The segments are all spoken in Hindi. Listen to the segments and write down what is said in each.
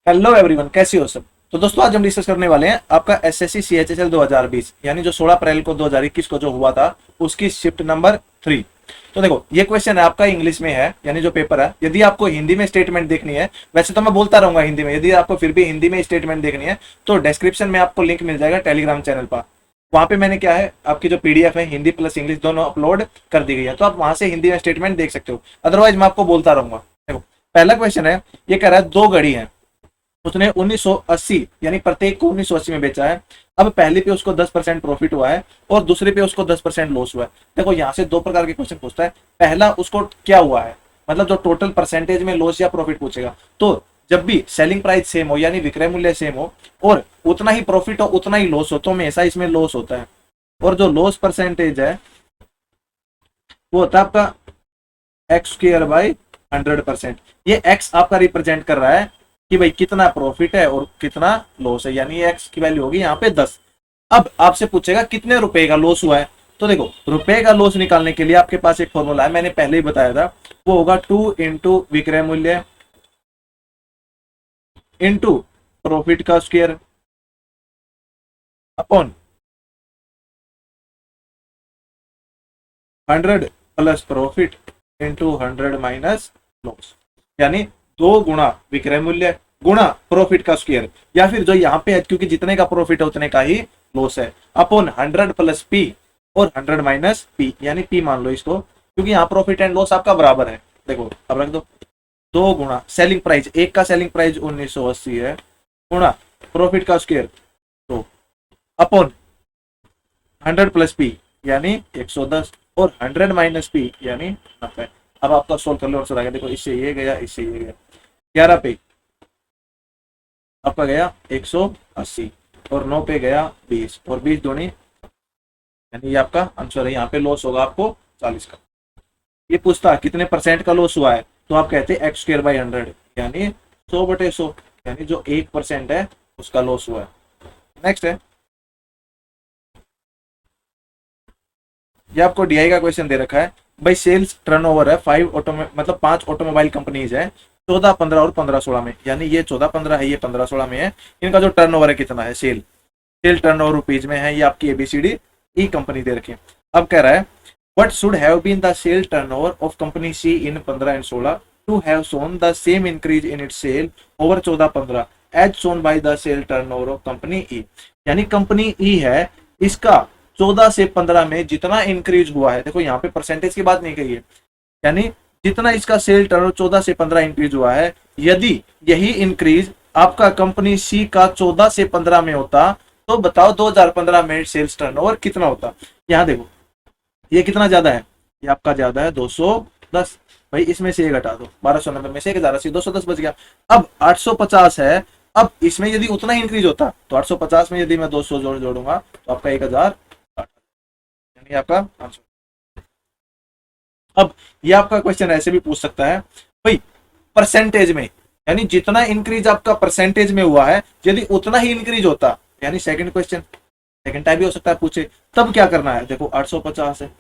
हेलो एवरीवन, कैसे हो सब। तो दोस्तों आज हम डिस्कस करने वाले हैं आपका एसएससी सीएचएसएल 2020 यानी जो 16 अप्रैल को 2021 को जो हुआ था उसकी शिफ्ट नंबर 3। तो देखो ये क्वेश्चन है आपका इंग्लिश में है यानी जो पेपर है। यदि आपको हिंदी में स्टेटमेंट देखनी है, वैसे तो मैं बोलता रहूंगा हिंदी में, यदि आपको फिर भी हिंदी में स्टेटमेंट देखनी है तो डिस्क्रिप्शन में आपको लिंक मिल जाएगा टेलीग्राम चैनल पर। वहां पे मैंने क्या है आपकी जो पीडीएफ है हिंदी प्लस इंग्लिश दोनों अपलोड कर दी गई है, तो आप वहां से हिंदी में स्टेटमेंट देख सकते हो। अदरवाइज मैं आपको बोलता रहूंगा। देखो पहला क्वेश्चन है, ये कह रहा है दो घड़ी है, उसने 1980 यानी प्रत्येक को 1980 में बेचा है। अब पहले पे उसको 10% प्रॉफिट हुआ है और दूसरे पे उसको 10% लॉस हुआ है। देखो यहाँ से दो प्रकार के क्वेश्चन पूछता है। पहला उसको क्या हुआ है, मतलब जो टोटल परसेंटेज में लॉस या प्रॉफिट पूछेगा। तो जब भी सेलिंग प्राइस सेम हो यानी विक्रय मूल्य सेम हो और उतना ही प्रॉफिट हो उतना ही लॉस हो, तो हमेशा इसमें लॉस होता है। और जो लॉस परसेंटेज है वो होता है आपका एक्स स्क्र बाई 100%। ये एक्स आपका रिप्रेजेंट कर रहा है कि भाई कितना प्रॉफिट है और कितना लॉस है, यानी एक्स की वैल्यू होगी यहाँ पे 10। अब आपसे पूछेगा कितने रुपए का लॉस हुआ है। तो देखो रुपए का लॉस निकालने के लिए आपके पास एक फॉर्मूला है, मैंने पहले ही बताया था। वो होगा 2 इंटू विक्रय मूल्य इंटू प्रॉफिट का square upon 100 plus profit into 100 minus loss. यानी 2 गुणा विक्रय मूल्य गुणा प्रॉफिट का स्क्वायर, या फिर जो यहाँ पे है क्योंकि जितने का प्रॉफिट है उतने का ही लॉस है, अपॉन 100 प्लस पी और 100 माइनस पी, यानी पी मान लो इसको क्योंकि यहाँ प्रॉफिट एंड लॉस आपका बराबर है। देखो अब रख दो 2 गुणा सेलिंग प्राइस, एक का सेलिंग प्राइस 1980 है, गुणा प्रॉफिट का स्क्वायर तो अपॉन 100 प्लस पी यानी 110 और 100 माइनस पी यानी 90। अब आपका सोल्व कर लो आंसर आ गया। देखो इससे ये गया, इससे ये गया, 11 पे आपका गया 180 और 9 पे गया 20 और 20 दूनी, यानी ये आपका आंसर है। यहाँ पे लॉस होगा आपको 40 का। ये पूछता कितने परसेंट का लॉस हुआ है, तो आप कहते हैं एक्स स्क्वायर बाई 100 यानी 100/100, यानी जो 1% है उसका लॉस हुआ है। नेक्स्ट है, ये आपको डीआई का क्वेश्चन दे रखा है। भाई सेल्स टर्नओवर है 5 ऑटोमोबाइल कंपनीज है 14, 15 और 15-16 में, यानी ये 14, 15 है, ये 15, 16 में है। इनका जो टर्नओवर है कितना है, सेल टर्नओवर रुपीज में है। ये आपकी एबीसीडी ई कंपनी दे रखी है। अब कह रहा है what should have been the sale turnover of company C in 15 and 16 to have shown the same increase in its sale over 14, 15 as shown by the sale turnover of company E. यानी कंपनी ई है, इसका 14 से 15 में जितना इंक्रीज हुआ है, देखो यहाँ पे परसेंटेज की बात नहीं कही है, यानी जितना इसका सेल टर्नओवर 14 से 15 इंक्रीज हुआ है, यदि यही इंक्रीज आपका कंपनी सी का 14 से 15 में होता तो बताओ 2015 में सेल्स टर्नओवर कितना होता। यहाँ देखो ये कितना ज्यादा है, ये आपका ज्यादा है 210। भाई इसमें से ये घटा दो, 1290 में से 1080, 210 बच गया। अब 850 है, अब इसमें यदि उतना ही इंक्रीज होता तो 850 में यदि मैं 200 जोड़ूंगा तो आपका 1000, यानी आपका आंसर। अब ये आपका क्वेश्चन ऐसे भी पूछ सकता है भाई परसेंटेज में, यानी जितना इंक्रीज आपका परसेंटेज में हुआ है यदि उतना ही इंक्रीज होता, यानी सेकंड क्वेश्चन, सेकंड टाइप भी हो सकता है पूछे, तब क्या करना है। देखो 850 है,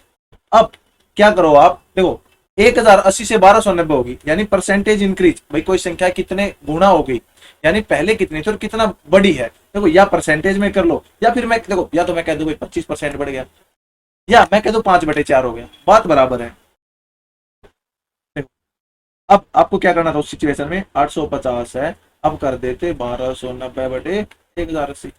अब क्या करो आप, देखो 1080 से 1290 होगी, यानी परसेंटेज इंक्रीज, भाई कोई संख्या कितने गुना हो गई, यानी पहले कितनी थी और कितना बड़ी है। देखो या परसेंटेज में कर लो, या फिर मैं देखो या तो मैं कह दूं भाई 25% बढ़ गया, या मैं कह दूं 5/4 हो गया, बात बराबर है। देखो अब आपको क्या करना था उस सिचुएशन में, 850 है, अब कर देते 1290/1080,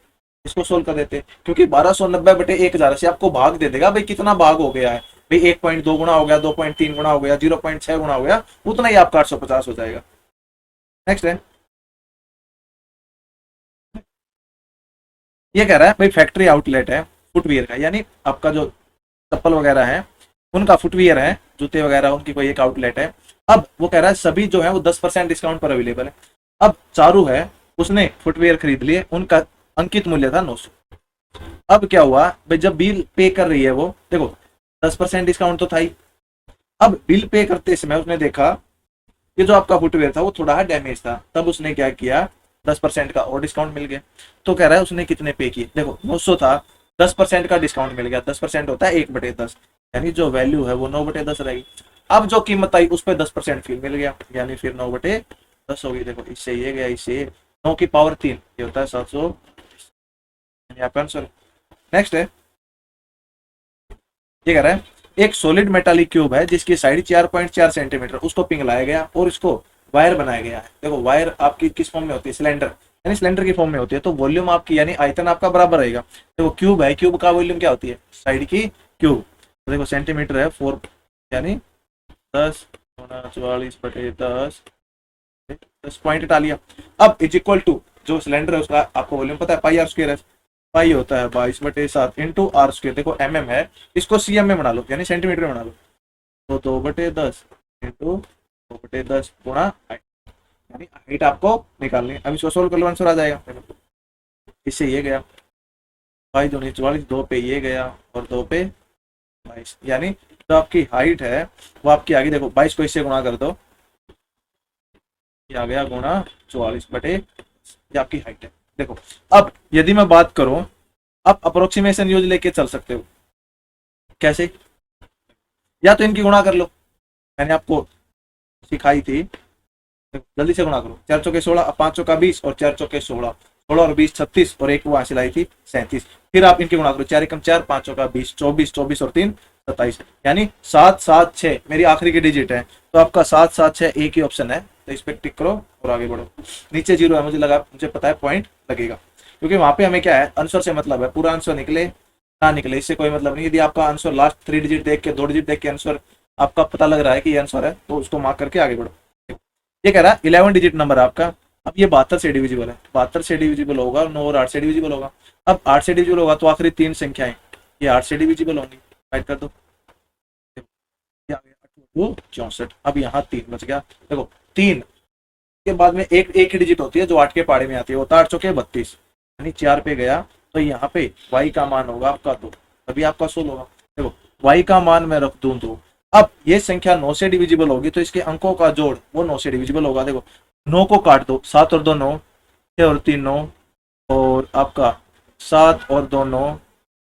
इसको सोल्व कर देते, क्योंकि 1290/1080 आपको भाग दे देगा भाई कितना भाग हो गया है। भाई 1.2 गुना हो गया, 2.3 गुना हो गया, 0.6 गुना हो गया, उतना ही आपका 850 हो जाएगा। नेक्स्ट है, ये कह रहा है भाई फैक्ट्री आउटलेट है फुटवियर का, यानी आपका जो चप्पल वगैरह है उनका, फुटवियर है जूते वगैरह, उनकी कोई एक आउटलेट है। अब वो कह रहा है सभी जो है वो 10% डिस्काउंट पर अवेलेबल है। अब चारू है, उसने फुटवियर खरीद लिए, उनका अंकित मूल्य था 900। अब क्या हुआ भाई, जब बिल पे कर रही है वो, देखो 10% डिस्काउंट तो था ही। अब बिल पे करते समय उसने देखा कि जो आपका फुटवेयर था वो थोड़ा डैमेज था, तब उसने क्या किया, 10% का और डिस्काउंट मिल गया। तो कह रहा है उसने कितने पे किए, देखो 900 था, 10% का डिस्काउंट मिल गया, 10% होता है 1/10, यानी जो वैल्यू है वो 9/10 रहेगी। अब जो कीमत आई उस पर 10% फिर मिल गया, यानी फिर 9/10 होगी। देखो इससे ये गया, इससे 9 की पावर 3, ये होता है 700, आपका आंसर। नेक्स्ट है, ये कह रहा है एक सॉलिड मेटालिक क्यूब है जिसकी साइड 4.4 सेंटीमीटर, उसको पिघलाया गया और इसको वायर बनाया गया है। देखो वायर आपकी किस फॉर्म में होती है, सिलेंडर, यानी सिलेंडर की फॉर्म में होती है, तो वॉल्यूम आपकी यानी आयतन आपका बराबर रहेगा। देखो क्यूब है, क्यूब का वॉल्यूम क्या होती है, साइड की क्यूब, तो देखो सेंटीमीटर है 4, यानी 10 × 44/10, 10 पॉइंट हटा लिया। अब इज इक्वल टू जो सिलेंडर है उसका आपको वॉल्यूम पता है, पाई आर स्क्वायर है, पाई होता है 22/7 इंटू आर स्क्वायर। देखो एम है, इसको सी एम में बना लो, यानी सेंटीमीटर में बना लो, तो 2/10 इंटू 2/10 गुणा हाइट, यानी हाइट आपको निकालनी है। अब इसको सोल्व कर लो, आंसर आ जाएगा। इससे ये गया 22×44, 2 पे ये गया और 2 पे 22, यानी जो आपकी हाइट है वो आपकी आगे, देखो 22 को इससे गुणा कर दो, ये आ गया गुणा 44/, ये आपकी हाइट है। देखो अब यदि मैं बात करूं, आप अप्रोक्सीमेशन यूज लेके चल सकते हो, कैसे, या तो इनकी गुणा कर लो, मैंने आपको सिखाई थी, जल्दी से गुणा करो, 4 चौके 16, 5 चौका 20 और 4 चौके 16, 16 और 20 36 और एक वहां से लाई थी 37, फिर आप इनकी गुणा करो, 4 एकम 4, 5 चौका 20, 24, 24 और 3 27, यानी 776 मेरी आखिरी की डिजिट है, तो आपका 776 एक ही ऑप्शन है, तो इस पर टिक करो और आगे बढ़ो। नीचे जीरो है, मुझे पता है पॉइंट लगेगा, क्योंकि वहां पे हमें क्या है, आंसर से मतलब है, पूरा आंसर निकले ना निकले इससे कोई मतलब नहीं। यदि आपका आंसर लास्ट 3 डिजिट देख के, 2 डिजिट देख के आंसर आपका पता लग रहा है कि ये आंसर है, तो उसको मार्क करके आगे बढ़ो। ये कह रहा है 11 डिजिट नंबर आपका, अब ये 72 से डिविजिबल है, 72 से डिविजिबल होगा, 9 और 8 से डिविजिबल होगा। अब 8 से डिविजिबल होगा तो आखिरी 3 संख्याएं ये 8 से डिविजिबल होंगी, राइट कर दो, 64, अब यहाँ 3 बच गया। देखो 3 के बाद में एक एक ही डिजिट होती है जो 8 के पहाड़े में आती है, वो 8 चौके 32, यानी 4 पे गया, तो यहाँ पे y का मान होगा आपका 2, तभी आपका 16 होगा। देखो y का मान मैं रख दूं तो अब ये संख्या 9 से डिविजिबल होगी, तो इसके अंकों का जोड़ वो 9 से डिविजिबल होगा। देखो 9 को काट दो, 7 और 2 9, 6 और 3 9, और आपका 7 और 2 9,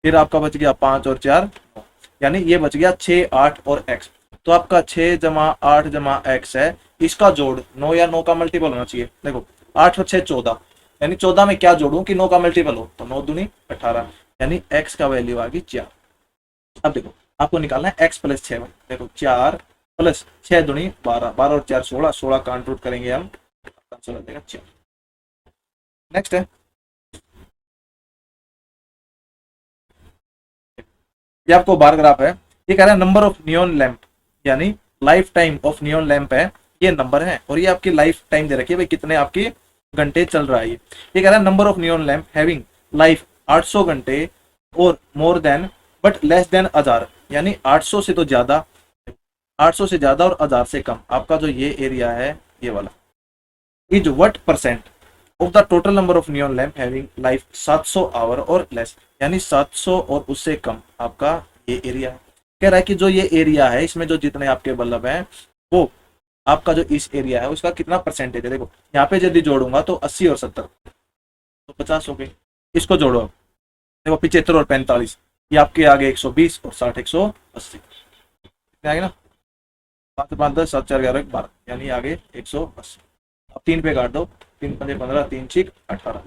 फिर आपका बच गया 5 और 4 9, यानी ये बच गया 6 8 और x, तो आपका 6 जमा 8 जमा x है, इसका जोड़ 9 या 9 का मल्टीपल होना चाहिए। देखो 8 और 6 14, यानी 14 में क्या जोड़ूं कि 9 का मल्टीपल हो, तो 9 दूनी 18, यानी x का वैल्यू आ गई 4। अब देखो आपको निकालना है x + 6, देखो 4 + 6 दूनी 12, 12 और 4 16, 16 का अंट करेंगे हम, आंसर आ जाएगा 4। नेक्स्ट है, ये आपको बार ग्राफ है, ये कह रहा है नंबर ऑफ नियॉन लैंप, यानी life time of neon lamp है, ये नंबर है, और ये आपकी लाइफ टाइम दे रखी है भाई, कितने आपकी घंटे चल रहा है। ये कह रहा है number of neon lamp having life 800 घंटे और more than but less than 1000, यानी 800 से तो ज्यादा, 800 से ज्यादा और 1000 से कम, आपका जो ये एरिया है ये वाला, is what percent of the total number of neon lamp having life 700 hour or less, यानी 700 और उससे कम आपका ये एरिया है। कह रहा है कि जो ये एरिया है इसमें जो जितने आपके बल्ब हैं वो आपका जो इस एरिया है उसका कितना परसेंटेज है। देखो यहाँ पे यदि जोड़ूंगा तो 80 और 70 तो 50 हो गए, इसको जोड़ो, देखो 75 और 45, ये आपके आगे 120 और 60 180, आगे ना 5 5 10 7 4 11 12, यानी आगे 180। अब 3 पे काट दो, 3 5 15, 3 6 18।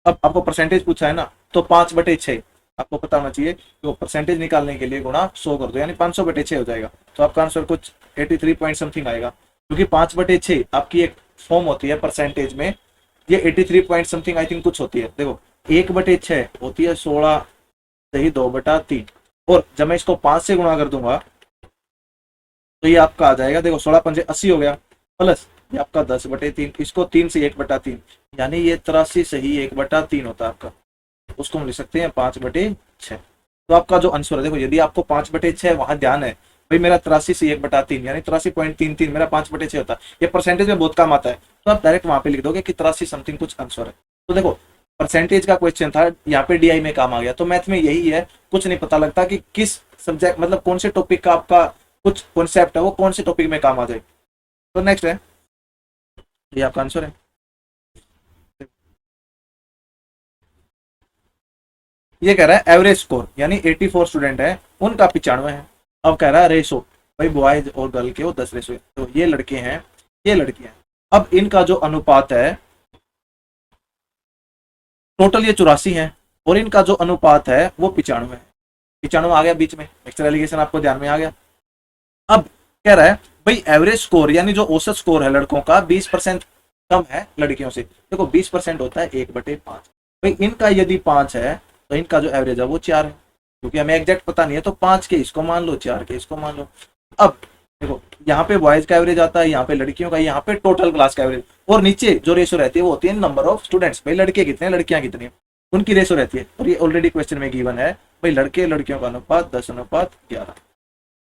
अब आपको परसेंटेज पूछा है ना, तो 5/6 आपको पता होना चाहिए, तो परसेंटेज निकालने के लिए गुणा 100 कर दो, यानी 500/6 हो जाएगा, तो आपका आंसर कुछ 83 पॉइंट समथिंग आएगा, क्योंकि 5/6 आपकी एक फॉर्म होती है परसेंटेज में, ये 83 पॉइंट समथिंग आई थिंक कुछ होती है। देखो 1/6 होती है 16 सही 2/3, और जब मैं इसको 5 से गुणा कर दूंगा तो ये आपका आ जाएगा, देखो 16 पंजे 80 हो गया, प्लस ये आपका 10/3, इसको 3 से 1/3, यानी ये 83 सही 1/3 होता है आपका, उसको हम लिख सकते हैं 5/6। तो आपका जो आंसर है, देखो यदि आपको 5/6 वहां ध्यान है भाई, मेरा 83 से 1/3 यानी 83.33 मेरा 5/6 होता है, ये परसेंटेज में बहुत काम आता है, तो आप डायरेक्ट वहां पे लिख दोगे कि 83 समथिंग कुछ आंसर है। तो देखो परसेंटेज का क्वेश्चन था, यहाँ पे डीआई में काम आ गया, तो मैथ में यही है, कुछ नहीं पता लगता कि किस सब्जेक्ट मतलब कौन से टॉपिक का आपका कुछ कॉन्सेप्ट है वो कौन से टॉपिक में काम आ जाए। तो नेक्स्ट है, ये आपका आंसर है। ये कह रहा है एवरेज स्कोर, यानी 84 स्टूडेंट है, उनका 95 है। अब कह रहा है रेशो, भाई बॉयज और गर्ल के वो 10 रेशो है, तो ये लड़के हैं ये लड़कियां हैं, अब इनका जो अनुपात है टोटल ये 84 है और इनका जो अनुपात है वो 95 है। 95 आ गया बीच में, मिक्सचर एलिगेशन आपको ध्यान में आ गया। अब कह रहा है भाई एवरेज स्कोर यानी जो औसत स्कोर है लड़कों का 20% कम है लड़कियों से। देखो 20% होता है 1/5। भाई इनका यदि 5 है तो इनका जो एवरेज है वो 4 है, क्योंकि हमें एग्जैक्ट पता नहीं है तो 5 के इसको मान लो, 4 के इसको मान लो। अब देखो यहाँ पे बॉयज का एवरेज आता है, यहाँ पे लड़कियों का, यहाँ पे टोटल क्लास का एवरेज, और नीचे जो रेशो रहती है वो होती है नंबर ऑफ स्टूडेंट्स। भाई लड़के कितने लड़कियां कितनी, उनकी रेशो रहती है। और ये ऑलरेडी क्वेश्चन में गिवन है भाई लड़के लड़कियों का अनुपात 10:11।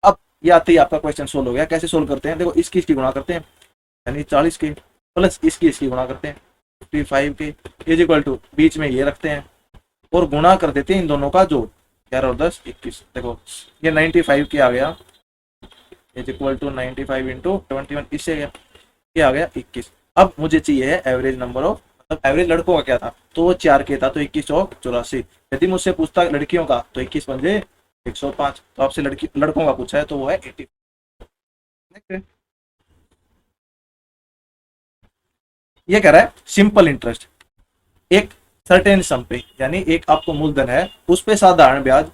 अब ये आते ही आपका क्वेश्चन सोल्व हो गया। कैसे सोल्व करते हैं, देखो इसकी गुणा करते हैं, यानी 40 के प्लस इसकी गुणा करते हैं 55 के इज इक्वल टू बीच में ये रखते हैं और गुणा कर देते हैं इन दोनों का जोड़, 11 और 10 21। देखो ये 95 के आ गया इज इक्वल टू 95 इंटू 21, इससे ये आ गया 21। अब मुझे चाहिए है एवरेज नंबर ऑफ, मतलब एवरेज लड़कों का क्या था, तो वो 4 के था, तो 21 और 84। यदि मुझसे पूछता लड़कियों का तो 21 पंजे 105। तो आपसे लड़कों का पूछा है तो वो है 80। ये कह रहा है सिंपल इंटरेस्ट एक सर्टेन सम पे, यानी एक आपको मूलधन है उस पे साधारण ब्याज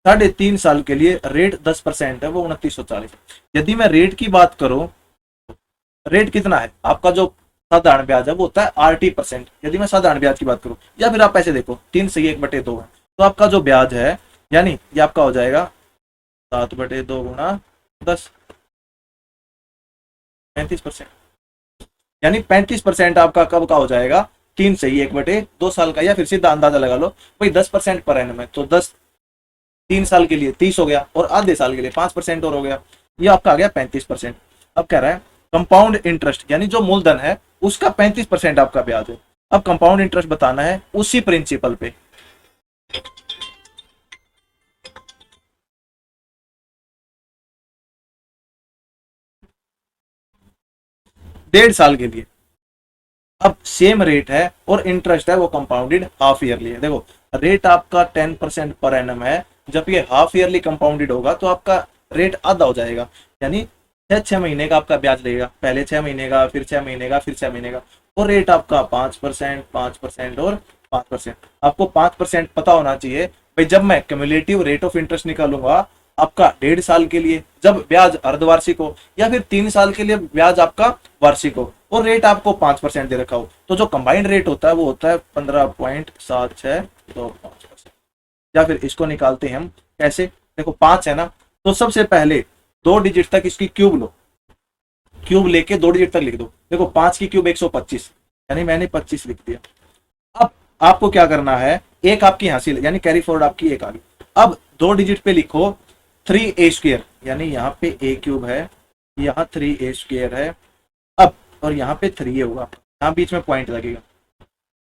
3.5 साल के लिए रेट 10% है, वो 2940। यदि मैं रेट की बात करूं, रेट कितना है आपका, जो साधारण ब्याज है वो होता है RT%। यदि मैं साधारण ब्याज की बात करूं, या फिर आप ऐसे देखो 3 से 1/2 है, तो आपका जो ब्याज है यानी ये आपका हो जाएगा 7/2 गुणा 10, 35%। यानी 35% आपका कब का हो जाएगा, 3 से ही 1/2 साल का, या फिर सीधा अंदाजा लगा लो भाई 10% पर एनम है तो 10 3 साल के लिए 30 हो गया, और आधे साल के लिए 5% और हो गया, ये आपका आ गया 35%। अब कह रहा है कंपाउंड इंटरेस्ट यानी जो मूलधन है उसका 35% आपका ब्याज है। अब कंपाउंड इंटरेस्ट बताना है उसी प्रिंसिपल पे। 1.5 साल के लिए। अब सेम रेट है और इंटरेस्ट है वो कंपाउंडेड हाफ ईयरली है। देखो रेट आपका 10% पर एनम है, जब ये हाफ ईयरली कंपाउंडेड होगा तो आपका रेट आधा हो जाएगा, यानी 6 महीने का आपका ब्याज लगेगा, पहले 6 महीने का, फिर 6 महीने का, फिर 6 महीने का, और रेट आपका 5%, 5% और 5%। आपको 5% पता होना चाहिए भाई, जब मैं क्यूमुलेटिव रेट ऑफ इंटरेस्ट निकालूंगा आपका 1.5 साल के लिए, जब ब्याज अर्धवार्षिक हो, या फिर 3 साल के लिए ब्याज आपका वार्षिक हो, और रेट आपको 5% दे रखा हो, तो जो कंबाइंड रेट होता है वो होता है 15.7625%। या फिर इसको निकालते हैं हम कैसे, देखो 5 है ना, तो सबसे पहले 2 डिजिट तक इसकी क्यूब लो, क्यूब लेके 2 डिजिट तक लिख दो। देखो 5 की क्यूब 125, यानी मैंने 25 लिख दिया। अब आपको क्या करना है, एक आपकी हासिल यानी कैरी फॉरवर्ड आपकी एक आ गई। अब 2 डिजिट पे लिखो 3a², यानी यहाँ पे a क्यूब है, यहाँ 3a² है। अब और यहाँ पे 3a होगा, यहाँ बीच में पॉइंट लगेगा।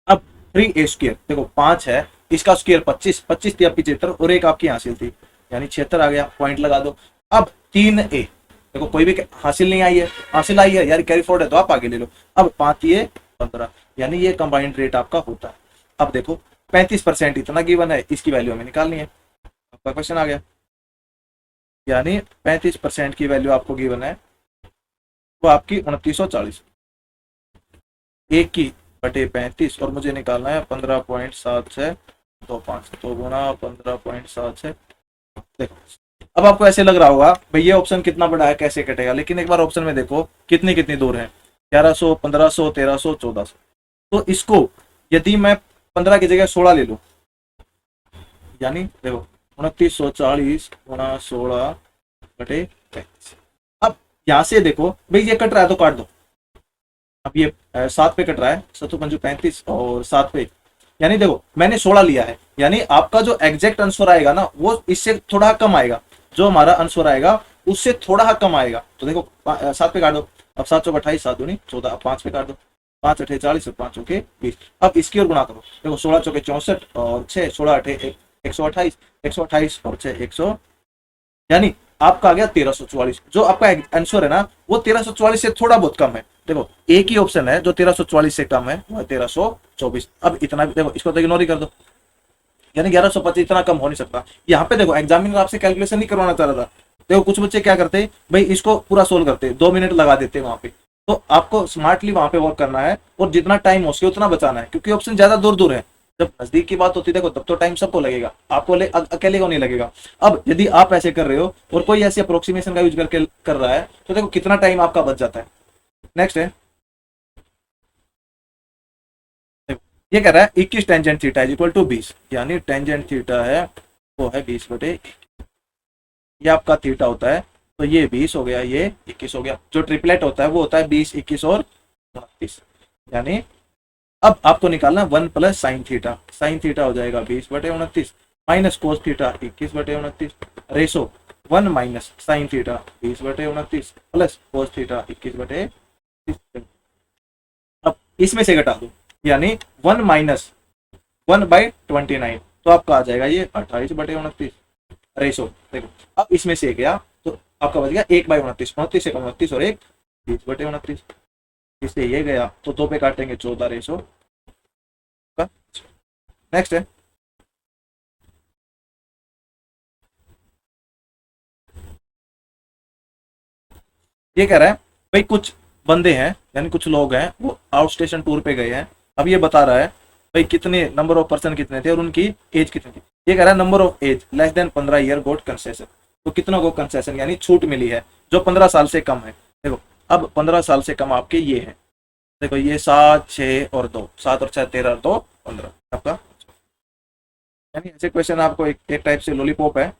अब 3a², देखो 5 है, इसका स्क्वायर 25, 25 थी 75, और एक आपकी हासिल थी यानी 76 आ गया, पॉइंट लगा दो। अब 3a, देखो कोई भी हासिल नहीं आई है, हासिल आई है यार कैरी फॉरवर्ड है तो आप आगे ले लो। अब 5a 15, यानी ये कंबाइंड रेट आपका होता है। अब देखो 35% इतना गिवन है, इसकी वैल्यू हमें निकालनी है। आपका क्वेश्चन आ गया, यानी 35% की वैल्यू आपको गिवन है वो आपकी 2940, 1/35, और मुझे निकालना है 15.7625, तो गुणा 15.76। देखो अब आपको ऐसे लग रहा होगा भाई ये ऑप्शन कितना बड़ा है कैसे कटेगा, लेकिन एक बार ऑप्शन में देखो कितनी कितनी दूर है, 1100, 1500, 1300, 1400। तो इसको यदि मैं 15 की जगह 16 ले लूं, यानी देखो 2940 गुणा 16/35। अब यहां से देखो भाई ये कट रहा है तो काट दो। अब ये 7 पे कट रहा है, 7×5 और 7 पे, यानी देखो मैंने 16 लिया है, यानी आपका जो एग्जैक्ट आंसर आएगा ना वो इससे थोड़ा कम आएगा, जो हमारा आंसर आएगा उससे थोड़ा कम आएगा। तो देखो 7 पे काट दो, अब 7 चौक 28, 7 दूनी 14, अब 5 पे काट दो, 5 8 40 और 5 चौके 20। अब इसकी ओर गुणा करो, देखो 16 चौके 64 और 6 16 8 128, 128 और 6 100, यानी आपका आ गया 1344। जो आपका आंसर है ना वो 1344 से थोड़ा बहुत कम है। देखो एक ही ऑप्शन है जो 1344 से कम है, वो है 1324। अब इतना देखो, इसको तो इग्नोर ही कर दो, यानी 1125 इतना कम हो नहीं सकता। यहाँ पे देखो एग्जामिनर आपसे कैलकुलेशन नहीं करवाना चाह रहा था। देखो कुछ बच्चे क्या करते भाई इसको पूरा सोल्व करते, 2 मिनट लगा देते वहां पे। तो आपको स्मार्टली वहां पे वर्क करना है और जितना टाइम हो सके उतना बचाना है, क्योंकि ऑप्शन ज्यादा दूर दूर है। जब नजदीक की बात होती है देखो तब तो टाइम सबको लगेगा, आपको अकेले को नहीं लगेगा। अब यदि आप ऐसे कर रहे हो और कोई ऐसे अप्रोक्सीमेशन का यूज करके कर रहा है तो देखो कितना टाइम आपका बच जाता है। नेक्स्ट है, देखो ये कह रहा है 21 tangent theta is equal to 20, यानी टेंजेंट थीटा है वो है 20 बटे, ये आपका थीटा होता है, तो ये 20 हो गया, ये 21 हो गया। जो ट्रिपलेट होता है वो होता है 20, 21 और 29, यानी अब आपको निकालना 1 + साइन थीटा हो जाएगा 20/29 minus cos theta 21/29 ratio 1 minus sine theta 20/29 plus cos theta 21/30। अब इसमें से घटा दो, यानी 1 - 1/29, तो आपका आ जाएगा ये 28/29 रेशो। देखो अब इसमें से गया तो आपका बच गया 1/29, 29 से 29 और 1 20/29, इससे ये गया तो 2 पे काटेंगे 14 रेशो का। नेक्स्ट है, ये कह रहा है भाई कुछ बंदे हैं यानी कुछ लोग हैं वो आउट स्टेशन टूर पे गए हैं। अब ये बता रहा है भाई कितने नंबर ऑफ पर्सन कितने थे और उनकी एज कितनी थी। ये कह रहा है number of age less than 15 year got concession, तो कितनों को कंसेशन यानी छूट मिली है जो 15 साल से कम है। देखो अब 15 साल से कम आपके ये है, देखो ये 7, 6 और 2, 7 और 6 13, 2 15 आपका, यानी ऐसे क्वेश्चन आपको एक टाइप से लॉलीपॉप है।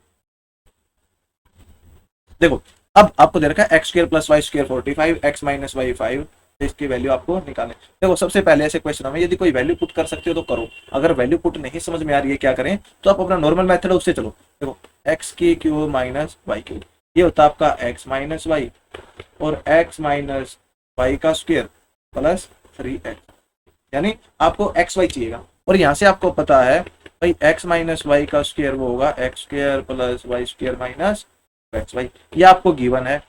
देखो अब आपको दे रखा है x² + y² 45, x - y 5, तो इसकी वैल्यू आपको निकालनी। देखो सबसे पहले ऐसे क्वेश्चन में यदि कोई वैल्यू पुट कर सकते हो तो करो, अगर वैल्यू पुट नहीं समझ में आ रही है क्या करें, तो आप अपना नॉर्मल मेथड है उससे चलो। देखो x³ - y³ ये होता है आपका x - y और x - y का स्क्वायर प्लस 3x, यानी आपको xy चाहिएगा और यहाँ से आपको पता है भाई x - y का स्क्वायर वो होगा x² + y² माइनस xy, ये आपको गिवन है।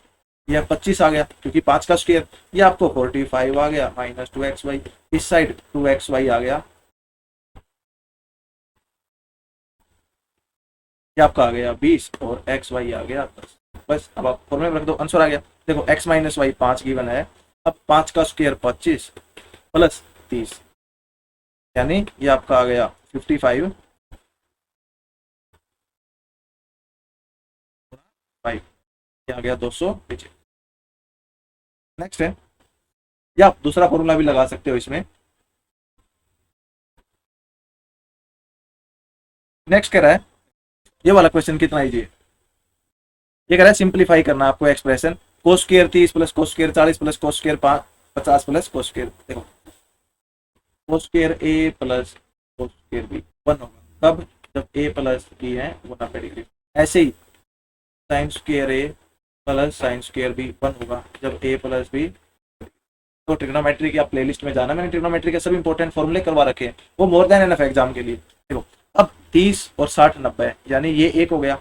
ये 25 आ गया क्योंकि 5 का स्क्वायर, ये आपको 45 आ गया माइनस 2xy, इस साइड 2xy आ गया, ये आपका आ गया 20 और xy आ गया 10। बस अब आप फॉर्मूले में रख दो, आंसर आ गया। देखो x - y 5 गिवन है, अब 5 का स्क्वायर 25 प्लस 30, यानी ये आपका आ गया 55 5, ये आ गया 200 पीछे। नेक्स्ट है, या आप दूसरा फॉर्मूला भी लगा सकते हो इसमें। नेक्स्ट कह रहा है ये वाला क्वेश्चन कितना इजी है, ये कह रहा है सिंप्लीफाई करना है आपको expression cos square 30 plus cos square 40 plus cos square 50 plus cos square. देखो कोस स्क्वायर ए प्लस कोस स्क्वायर बी 1 होगा तब जब ए प्लस बी है 1/90 डिग्री। ऐसे ही साइन स्क्वायर ए प्लस साइन स्क्वायर बी 1 होगा जब ए प्लस बी। तो ट्रिग्नोमेट्री की आप प्लेलिस्ट में जाना, मैंने ट्रिग्नोमेट्री के सभी इंपॉर्टेंट फॉर्मूले करवा रखे हैं, वो मोर देन एनफ एग्जाम के लिए। देखो अब 30 और 60 90, यानी ये एक हो गया,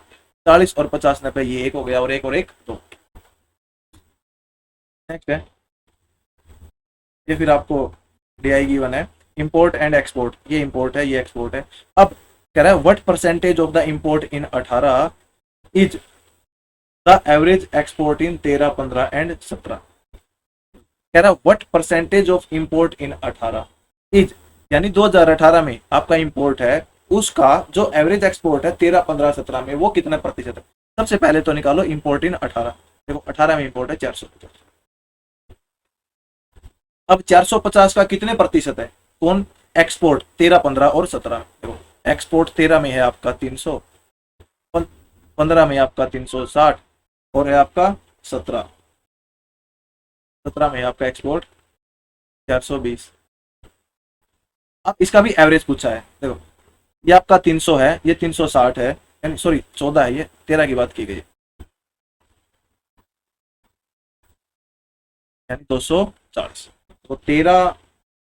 40 और 50 90, ये एक हो गया और एक और एक 2। नेक्स्ट है, ये फिर आपको डीआई गिवन है इंपोर्ट एंड एक्सपोर्ट, ये इंपोर्ट है ये एक्सपोर्ट है। अब कह रहा है what percentage of the import in 18 is the average export in 13, 15 and 17। कह रहा है what percentage of import in 18 is, यानी 2018 में आपका इंपोर्ट है उसका जो एवरेज एक्सपोर्ट है 13, 15, 17 में वो कितना प्रतिशत है। सबसे पहले तो निकालो इंपोर्ट इन 18। देखो 18 में इंपोर्ट है 450, अब 450 का कितने प्रतिशत है, कौन एक्सपोर्ट 13, 15 और 17। देखो एक्सपोर्ट 13 में है आपका 300, 15 में आपका 360 और है आपका 17 में है आपका एक्सपोर्ट 420। अब इसका भी एवरेज पूछा है। देखो ये आपका 300 है, ये 360 है, यानी सॉरी 14 है, ये 13 की बात की गई है, यानी 240। तो 13,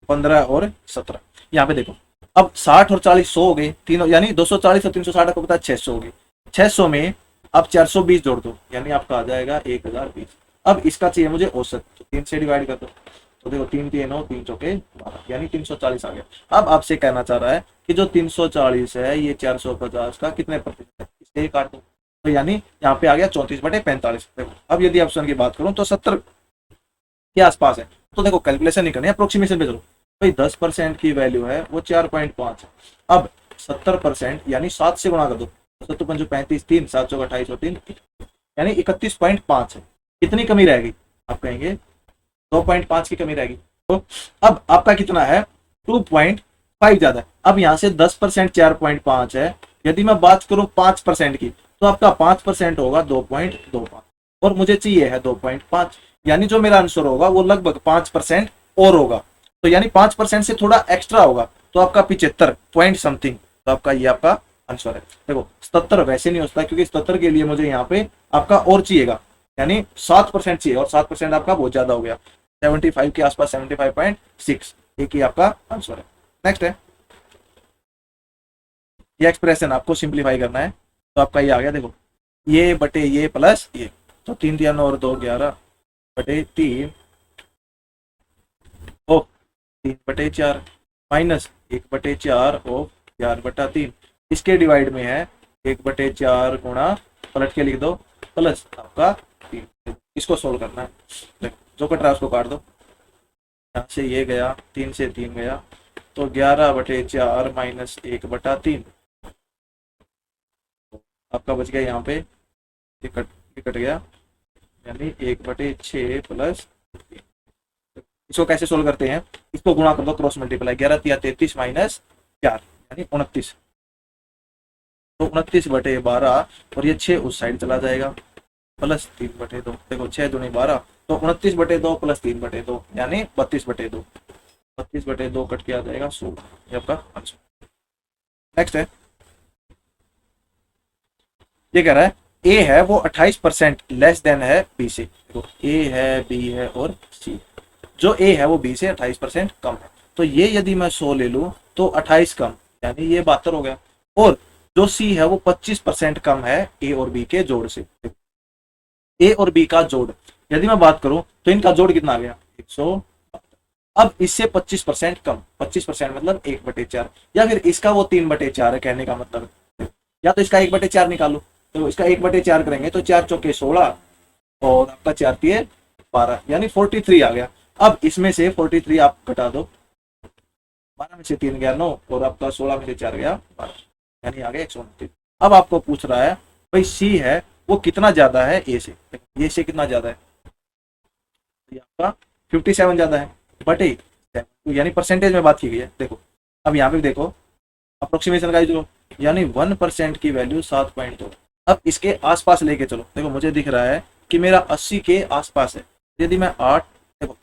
15 और 17 यहाँ पे देखो अब 60 और 40 100 हो गए तीनों, यानी 240 और 360 आपको पता है 600 हो गई। 600 में आप 420 जोड़ दो, यानी आपका आ जाएगा 1020। अब इसका चाहिए मुझे औसत, तो 3 से डिवाइड कर दो, तो देखो 3 3 9 3 चौके 12, यानी 340 आ गया। अब आपसे कहना चाह रहा है कि जो 340 है ये 450 का कितने प्रतिशत है, इससे काट दो, तो यानी यहाँ पे आ गया 34/45। देखो अब यदि ऑप्शन की बात करूं तो 70 के आसपास है, तो देखो कैलकुलेशन नहीं करनी है, अप्रोक्सीमेशन पे चलो। भाई 10% की वैल्यू है वो 4.5 है। अब 70% यानी 7 से गुणा कर दो, 7×5 = 35, 3 7 × 28 और 3 यानी 31.5 है। कितनी कमी रहेगी? आप कहेंगे 2.5 की कमी रहेगी। तो अब आपका कितना है? 2.5 ज्यादा है। अब यहाँ से 10% 4.5 है। यदि मैं बात करूं 5% की, तो आपका 5% होगा 2.25 और मुझे चाहिए है 2.5, यानी जो मेरा आंसर होगा वो लगभग 5% और होगा। तो यानी 5% से थोड़ा एक्स्ट्रा होगा, तो आपका 75 पॉइंट समथिंग। तो आपका ये आपका आंसर है। देखो 77 वैसे नहीं होता, क्योंकि 77 के लिए मुझे यहाँ पे आपका और चाहिएगा, यानी 7% चाहिए, और 7% आपका बहुत ज्यादा हो गया, 75 के आसपास, 75.6। एक ही आपका आंसर है। नेक्स्ट है, ये एक्सप्रेशन आपको सिंप्लीफाई करना है। तो आपका ये आ गया, देखो ये बटे ये प्लस ये, तो 3 3 और 2 11 बटे 3 ओ 3/4 माइनस 1/4 ओ 4/3। इसके डिवाइड में है 1/4 गुणा, पलट के लिख दो, प्लस आपका 3। इसको सोल्व करना है। देखो जो कट रहा है उसको काट दो, यहाँ से ये गया, 3 से 3 गया, तो 11/4 माइनस 1/3 आपका बच गया यहाँ पे, ये कट गया, यानी 1/6 प्लस। इसको कैसे सोल्व करते हैं? इसको गुणा कर दो, क्रॉस मल्टीप्लाई, 11 × 33 माइनस 4 यानी 29, तो 29/12 और ये 6 उस साइड चला जाएगा, प्लस 3/2। देखो 6 दूनी 12, तो 29/2 प्लस 3/2 यानी 32/2। 32/2 कट के आ जाएगा 16, ये आपका आंसर। नेक्स्ट है, ये कह रहा है ए है वो 28% लेस देन है बी से। देखो ए है, बी है और सी। जो ए है वो बी से 28% कम है, तो ये यदि मैं 100 ले लूं तो 28 कम, यानी ये 72 हो गया। और जो सी है वो 25% कम है ए और बी के जोड़ से। ए और बी का जोड़ यदि मैं बात करूं तो इनका जोड़ कितना आ गया? 100। अब इससे 25% कम, 25% मतलब 1/4, या फिर इसका वो 3/4 है, कहने का मतलब। या तो इसका 1/4 निकालो, तो इसका 1/4 करेंगे तो 4 चौके 16 और आपका 4 तिये 12, यानी 43 आ गया। अब इसमें से 43 आप घटा दो, 12 में से 3 गया 9 और आपका 16 में से 4 गया 12, यानी आ गया 129। अब आपको पूछ रहा है भाई सी है वो कितना ज्यादा है ए से। ये से कितना ज्यादा है? ये आपका 57 ज्यादा है बटे, यानी परसेंटेज में बात की गई है। देखो अब यहाँ पे देखो अप्रोक्सीमेशन का जो, यानी 1% की वैल्यू 7.2। अब इसके आसपास लेके चलो, देखो मुझे दिख रहा है कि मेरा 80 के आसपास है। यदि मैं 8, देखो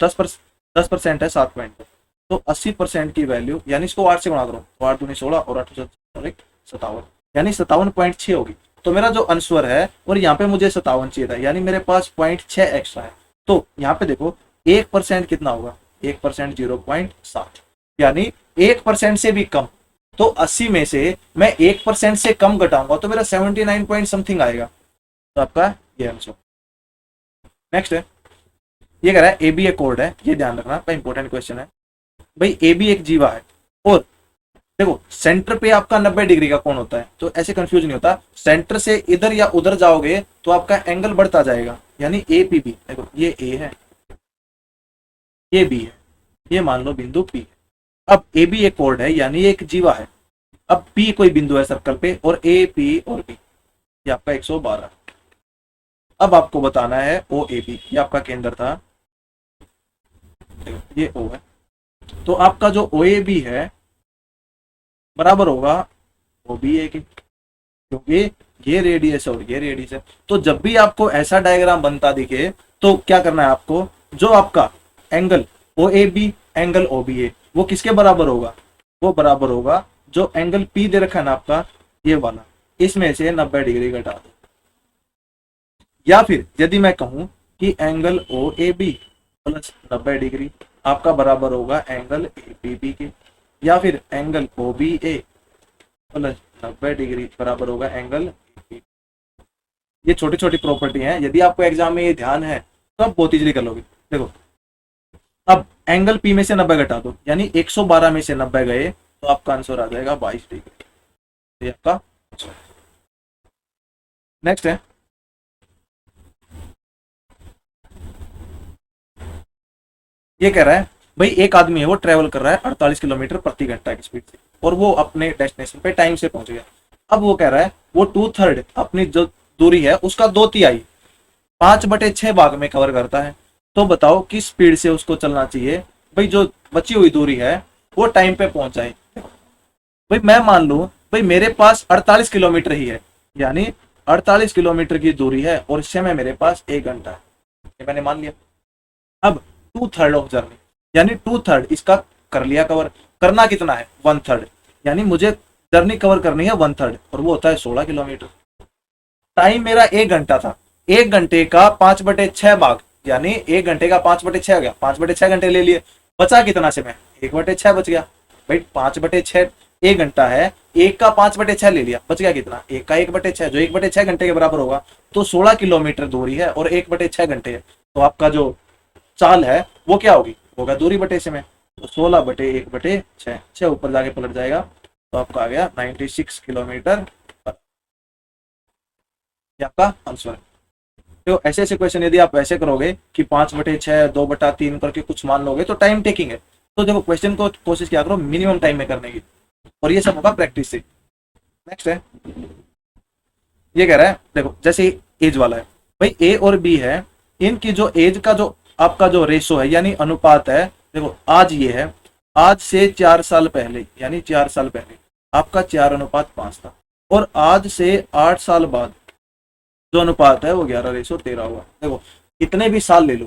10% है 7.2, तो 80% की वैल्यू, यानी इसको 8 से गुणा करो, तो 8 दूनी 16 और 8 57, यानी 57.6 होगी। तो मेरा जो आंसर है, और यहाँ पे मुझे 57 चाहिए था, यानी मेरे पास 0.6 एक्स्ट्रा है। तो यहाँ पे देखो 1% कितना होगा? 1% 0.7, यानी 1% से भी कम। तो 80 में से मैं 1% से कम घटाऊंगा तो मेरा 79 पॉइंट समथिंग आएगा। तो आपका ये आंसर। नेक्स्ट है, ये कह रहा है ए बी एक कोड है, ये ध्यान रखना, इंपॉर्टेंट क्वेश्चन है भाई। ए बी एक जीवा है, और देखो सेंटर पे आपका 90 डिग्री का कोण होता है, तो ऐसे कंफ्यूज नहीं होता। सेंटर से इधर या उधर जाओगे तो आपका एंगल बढ़ता जाएगा, यानी ए पी बी। देखो ये ए है, ये बी है, ये मान लो बिंदु पी है। अब ए बी एक कोड है, यानी एक जीवा है। अब पी कोई बिंदु है सर्कल पे, और ए पी और बी, ये आपका 112। अब आपको बताना है ओ ए बी, ये आपका केंद्र था, ये ओ है। तो आपका जो ओ ए बी है बराबर होगा ओ बी ए के, क्योंकि ये रेडियस और ये रेडियस है। तो जब भी आपको ऐसा डायग्राम बनता दिखे तो क्या करना है आपको? जो आपका angle O A B, angle O B A, वो किसके बराबर होगा? वो बराबर होगा जो एंगल पी दे रखा है ना आपका, ये वाला, इसमें से 90 डिग्री घटा दो। या फिर यदि मैं कहूं कि angle O A B plus 90 degree आपका बराबर होगा एंगल ए पी बी के, या फिर एंगल ओ बी ए प्लस 90 डिग्री बराबर होगा एंगल ए पी। ये छोटी छोटी प्रॉपर्टी हैं, यदि आपको एग्जाम में ये ध्यान है तो आप बहुत इजीली कर लोगे। देखो अब एंगल पी में से 90 घटा दो, यानी 112 में से 90 गए तो आपका आंसर आ जाएगा 22 डिग्री। ये आपका आंसर। नेक्स्ट है, ये कह रहा है भाई एक आदमी है वो ट्रेवल कर रहा है 48 किलोमीटर प्रति घंटा की स्पीड से और वो अपने डेस्टिनेशन पे टाइम से पहुंच गया। अब वो कह रहा है वो 2/3 अपनी जो दूरी है उसका 2/3 5/6 भाग में कवर करता है। तो बताओ किस स्पीड से उसको चलना चाहिए भाई जो बची हुई दूरी है वो टाइम पे पहुंच जाए। भाई मैं मान लूं भाई मेरे पास 48 किलोमीटर ही है, यानी 48 किलोमीटर की दूरी है और इस समय मेरे पास 1 घंटा है, ये मैंने मान लिया। अब 2/3 ऑफ जर्नी, यानी 2/3 इसका कर लिया कवर। करना कितना है 1/3, यानी मुझे जर्नी कवर करनी है 1/3 और वो होता है 16 किलोमीटर। टाइम मेरा 1 घंटा था, 1 घंटे का 5/6 भाग, यानी 1 घंटे का 5/6 हो गया, 5/6 घंटे ले लिए, बचा कितना समय 1/6 बच गया। भाई 5/6 1 घंटा है, एक का 5/6 ले लिया, बच गया कितना एक का 1/6 जो 1/6 घंटे के बराबर होगा। तो 16 किलोमीटर दूरी है और 1/6 घंटे है, तो आपका जो चाल है वो क्या होगी, होगा दूरी बटे समय। तो 16/1/6, 6 ऊपर जाके पलट जाएगा तो आपका आ गया 96 किलोमीटर। ये आपका आंसर है। तो ऐसे ऐसे क्वेश्चन यदि आप ऐसे करोगे कि 5/6 2/3 करके कुछ मान लोगे तो टाइम टेकिंग है। तो देखो क्वेश्चन को कोशिश क्या करो मिनिमम टाइम में करने की, और ये सब होगा प्रैक्टिस से। नेक्स्ट है, ये कह रहा है देखो जैसे एज वाला है, भाई ए और बी है, इनकी जो एज का जो आपका जो रेशो है यानी अनुपात है, देखो आज ये है, आज से 4 साल पहले यानी 4 साल पहले आपका 4:5 था, और आज से 8 साल बाद जो अनुपात है वो 11:13 हुआ। देखो कितने भी साल ले लो,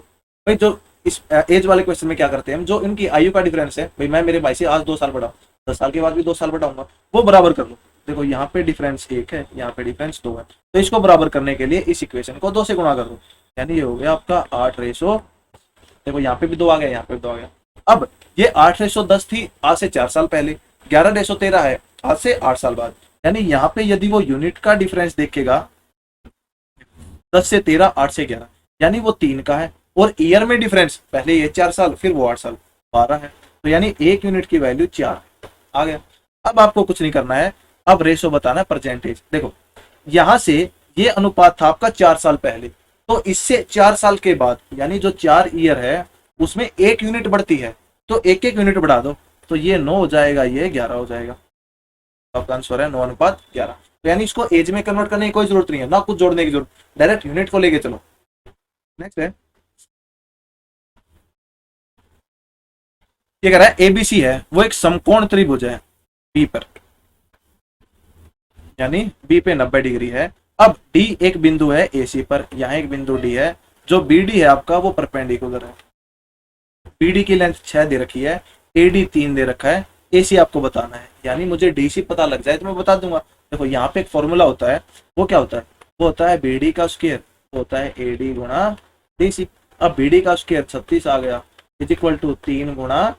भाई जो इस एज वाले क्वेश्चन में क्या करते हैं हम, जो इनकी आयु का डिफरेंस है, भाई मैं मेरे भाई से आज 2 साल बड़ा, 10 साल के बाद भी 2 साल बढ़ाऊंगा, वो बराबर कर लो। देखो यहाँ पे डिफरेंस 1 है, यहाँ पे डिफरेंस 2 है, तो इसको बराबर करने के लिए इस इक्वेशन को 2 से गुणा कर दो, यानी ये हो गया आपका 8 देखो यहाँ पे भी 2 आ गया, यहाँ पे भी 2 आ गया। अब ये 8:10 थी आज से 4 साल पहले, 11:13 है आज से 8 साल बाद, यानी यहाँ पे यदि वो यूनिट का डिफरेंस देखेगा 10 से 13 8 से 11, यानी वो 3 का है, और ईयर में डिफरेंस पहले ये 4 साल फिर वो 8 साल 12 है, तो यानी 1 यूनिट की वैल्यू 4 आ गया। अब आपको कुछ नहीं करना है, अब रेशो बताना है परसेंटेज। देखो यहां से ये अनुपात था आपका 4 साल पहले, तो इससे 4 साल के बाद यानी जो 4 ईयर है उसमें 1 यूनिट बढ़ती है, तो 1 1 यूनिट बढ़ा दो, तो ये 9 हो जाएगा, ये 11 हो जाएगा। आपका आंसर है 9:11। तो यानी इसको एज में कन्वर्ट करने की कोई जरूरत नहीं है, ना कुछ जोड़ने की जरूरत, डायरेक्ट यूनिट को लेके चलो। नेक्स्ट है, ये कह रहा है एबीसी है वो एक समकोण त्रिभुज है बी पर, यानी बी पे 90 डिग्री है। अब डी एक बिंदु है एसी पर, यहाँ एक बिंदु डी है, जो बीडी है आपका वो परपेंडिकुलर है। बीडी की लेंथ 6 दे रखी है, एडी 3 दे रखा है, एसी आपको बताना है, यानी मुझे डीसी पता लग जाए तो मैं बता दूंगा। देखो यहाँ पे एक फॉर्मूला होता है, वो क्या होता है, वो होता है बीडी का स्क्वायर, वो होता है एडी गुणा डीसी। अब बीडी का स्क्वायर 36 आ गया, इज इक्वल टू 3 गुणा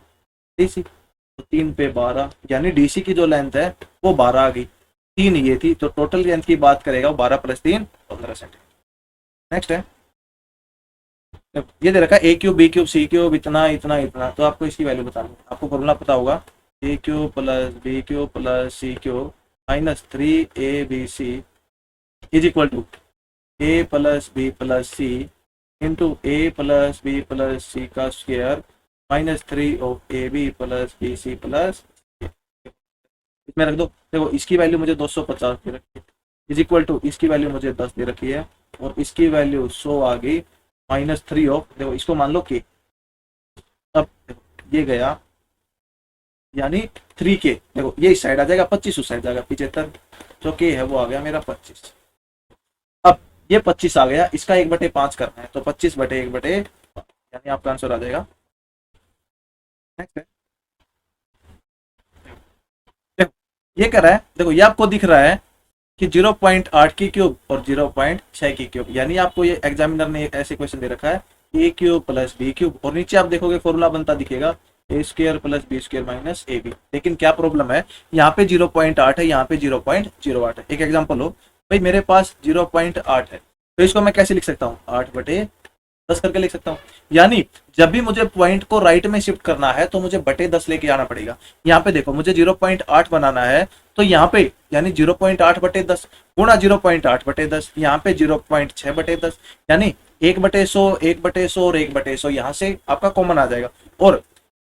डीसी, तो 3 पे 12, यानी डीसी की जो लेंथ है वो 12 आ गई, 3 ये थी, तो टोटल लेंथ की बात करेगा वो 12 + 3 15 सेंटीमीटर। नेक्स्ट है, ये दे रखा है A cube B cube C cube इतना इतना इतना, तो आपको इसकी वैल्यू बतानी है। आपको फॉर्मूला पता होगा, A cube plus B cube plus C cube minus 3abc is equal to A plus B plus C into A plus B plus C का square minus 3 of A B plus B C plus, इसमें रख दो। देखो इसकी वैल्यू मुझे 250 दे रखी है, इज इक्वल टू इसकी वैल्यू मुझे 10 दे रखी है, और इसकी वैल्यू 100 आ गई, माइनस 3 ऑफ, देखो इसको मान लो के, अब ये गया यानी 3k, देखो ये इस साइड आ जाएगा 25, उस साइड जाएगा 75, जो के है वो आ गया मेरा 25। अब ये 25 आ गया, इसका 1/5 करना है, तो 25/1/5, यानी आपका आंसर आ जाएगा। नेक्स्ट है, देखो ये कर रहा है, देखो ये आपको दिख रहा है कि 0.8 की क्यूब और 0.6 की क्यूब, यानी आपको ये एग्जामिनर ने ऐसे क्वेश्चन दे रखा है A cube plus B cube, और नीचे आप देखोगे फॉर्मूला बनता दिखेगा A square plus B square minus A B. लेकिन क्या प्रॉब्लम है, यहाँ पे 0.8 है, यहाँ पे 0.08 है। एक एग्जाम्पल हो, भाई मेरे पास 0.8 है, तो इसको मैं कैसे लिख सकता हूँ 8/10 करके लिख सकता हूँ, यानी जब भी मुझे पॉइंट को राइट में शिफ्ट करना है तो मुझे बटे 10 लेके आना पड़ेगा। यहाँ पे देखो मुझे 0.8 बनाना है, तो यहाँ पे यानी 0.8/10 गुणा 0.8/10, यहाँ पे 0.6/10, यानी 1/100 1/100 और 1/100 यहाँ से आपका कॉमन आ जाएगा, और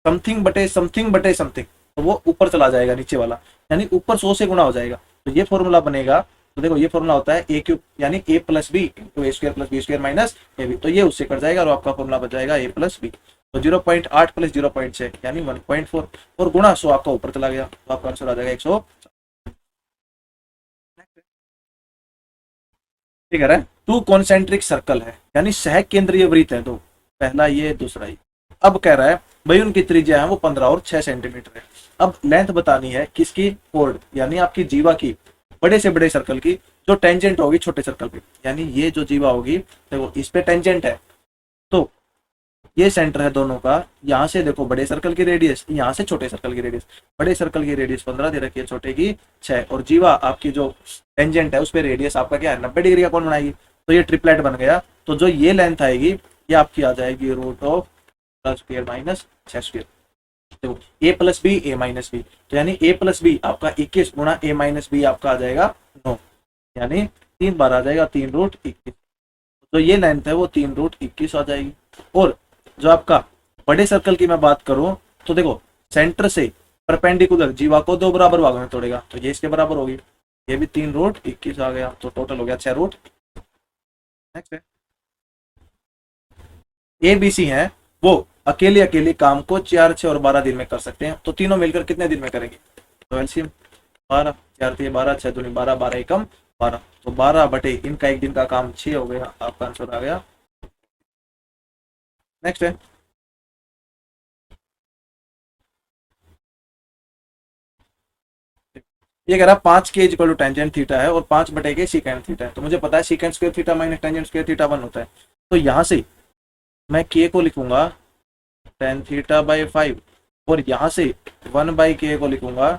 समथिंग बटे समथिंग, तो वो ऊपर चला जाएगा नीचे वाला, यानी ऊपर 100 से गुणा हो जाएगा। तो ये फॉर्मूला बनेगा, तो देखो ये फॉर्मूला होता है ए क्यूब यानी A plus B into A square plus B square minus A B, तो ये उससे कट जाएगा और आपका फॉर्मूला बच जाएगा ए प्लस बी। तो 0.8 प्लस 0.6 यानी 1.4 और गुणा 100 आपका ऊपर चला गया, तो आपका आंसर आ जाएगा 100। ठीक है, टू कॉन्सेंट्रिक सर्कल है यानी सह केंद्रीय वृत्त है दो, पहला ये दूसरा ये। अब कह रहा है भाई उनकी त्रिज्या है वो 15 और 6 सेंटीमीटर है। अब लेंथ बतानी है किसकी, कोड यानी आपकी जीवा की, बड़े से बड़े सर्कल की जो टेंजेंट होगी छोटे सर्कल पे, यानी ये जो जीवा होगी देखो इस पे टेंजेंट है, तो ये सेंटर है दोनों का, यहाँ से देखो बड़े सर्कल की रेडियस, यहाँ से छोटे सर्कल की रेडियस, बड़े सर्कल की रेडियस 15 दे रखी है, छोटे की 6, और जीवा आपकी जो टेंजेंट है उस पर रेडियस आपका क्या है 90 डिग्री का कोण बनाएगी, तो ये ट्रिपलेट बन गया। तो जो ये लेंथ आएगी ये आपकी आ जाएगी root of square minus 6 square, देखो A plus B A minus B, तो यानी ए प्लस बी आपका 21 गुणा ए माइनस बी आपका आ जाएगा 9, यानी 3 बार आ जाएगा 3 रूट 21, तो ये लेंथ है वो 3 रूट 21 आ जाएगी। और जो आपका बड़े सर्कल की मैं बात करूं तो देखो सेंटर से परपेंडिकुलर जीवा को 2 बराबर भागों में तोड़ेगा, तो ये इसके बराबर होगी, ये भी 3 रूट 21 आ गया, तो टोटल हो गया 6 रूट। नेक्स्ट है ए बी सी है वो अकेले अकेले काम को 4, 6 और 12 दिन में कर सकते हैं, तो तीनों मिलकर कितने दिन में करेंगे, तो एलसीएम 12, 4 3 12, 6 दूनी 12, 12 एकम 12, तो 12 बटे इनका एक दिन का काम 6 हो गया, आपका आंसर आ गया। नेक्स्ट है ये कह रहा है 5 के इक्वल टू टेंजेंट थीटा है और 5 बटे के सीकेंट थीटा है, तो मुझे पता है secant square theta minus tangent square theta 1 होता है, तो यहाँ से मैं के को लिखूंगा टेन थीटा बाई 5 और यहाँ से 1 बाई के को लिखूंगा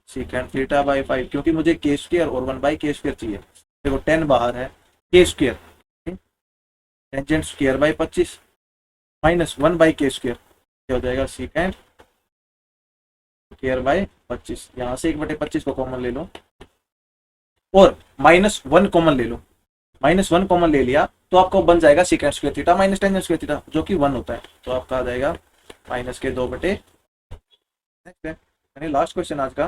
सीकेंट थीटा बाई 5, क्योंकि मुझे के स्क्वायर और 1 बाई के स्क्वायर चाहिए। देखो 10 बाहर है, के square tangent square by 25 minus 1 by के स्क्वायर, क्या हो जाएगा सीकेंट स्क्वायर बाई 25, यहाँ से 1/25 को कॉमन ले लो और -1 कॉमन ले लो, -1 कॉमन ले लिया तो आपको बन जाएगा secant square theta minus tangent square theta जो कि 1 होता है, तो आपका आ जाएगा -2/। नेक्स्ट है यानी लास्ट क्वेश्चन आज का,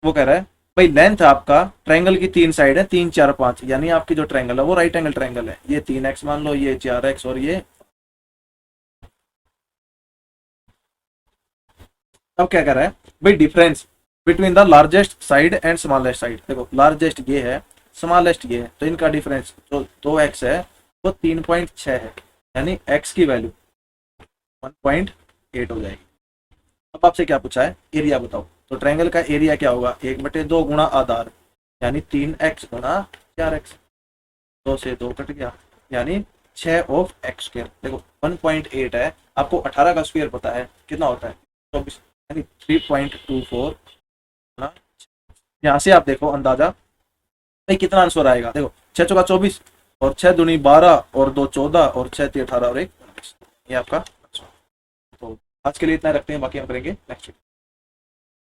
वो कह रहा है भाई लेंथ आपका ट्रायंगल की 3 साइड है 3 4 5, यानी आपकी जो ट्रायंगल है वो राइट एंगल ट्रायंगल है, ये 3x मान लो, ये 4x और ये। अब क्या कर रहा है भाई difference between the largest side and smallest side, देखो लार्जेस्ट ये है स्मॉलेस्ट ये है, तो इनका डिफरेंस जो 2x है वो 3.6 है, यानी x की वैल्यू 1.8 हो जाएगी। अब आपसे क्या पूछा है एरिया बताओ, तो ट्रायंगल का एरिया क्या होगा 1/2 गुणा आधार, यानी 3x गुणा 4x, 2 से 2 कट गया, यानी 6 ऑफ x स्क्वायर। देखो 1.8 है, आपको 18 का स्क्वायर पता है कितना होता है 24, यानी 3.24 गुणा, यहाँ से आप देखो अंदाजा भाई कितना आंसर आएगा, देखो 6 चौका 24 और 6 दूनी 12 और 2 14 और 6 3 18 और 1 19, ये आपका आंसर। तो आज के लिए इतना रखते हैं, बाकी हम करेंगे नेक्स्ट वीडियो।